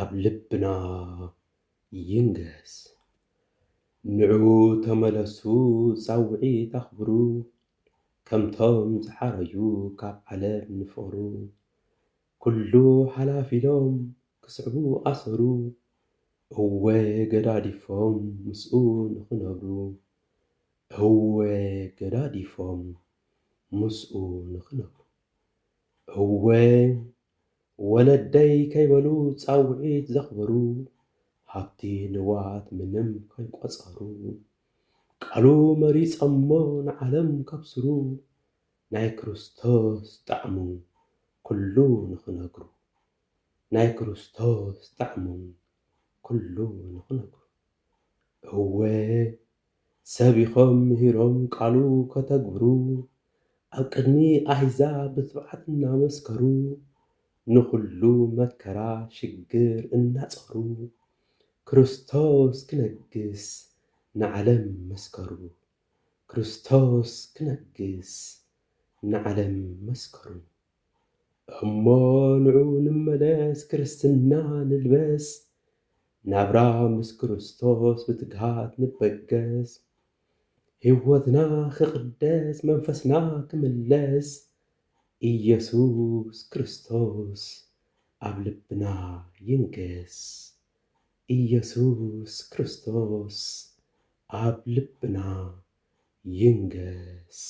ኣብ ልብና ይንገስ። ንዑ ተመለሱ ጻውዒት ኣኽብሩ ከምቶም ዝሓረዩ ካብ ዓለም ንፈሩ ኩሉ ሓላፊ ኢሎም ክስዕቡ ኣሰሩ እወ ገዳዲፎም ምስኡ ንኽነብሩ እወ ገዳዲፎም ምስኡ ንኽነብሩ እወ ወለደይ ከይበሉ ጻውዒት ዘኽበሩ ሃብቲ ንዋት ምንም ከይቈጸሩ ቃሉ መሪጸሞ ንዓለም ከብስሩ ናይ ክርስቶስ ጣዕሙ ኩሉ ንኽነግሩ ናይ ክርስቶስ ጣዕሙ ኩሉ ንኽነግሩ እወ ሰብ ኢኾም ምሂሮም ቃሉ ከተግብሩ ኣብ ቅድሚ ኣሕዛብ ብትብዓት እናመስከሩ ንኹሉ መከራ ሽግር እናጸሩ ክርስቶስ ክነግስ ንዓለም መስከሩ ክርስቶስ ክነግስ ንዓለም መስከሩ እሞ ንዑ ንመለስ ክርስትና ንልበስ ናብራ ምስ ክርስቶስ ብትግሃት ንበገስ ሕይወትና ክቕደስ መንፈስና ክምለስ ኢየሱስ ክርስቶስ ኣብ ልብና ይንገስ ኢየሱስ ክርስቶስ ኣብ ልብና ይንገስ።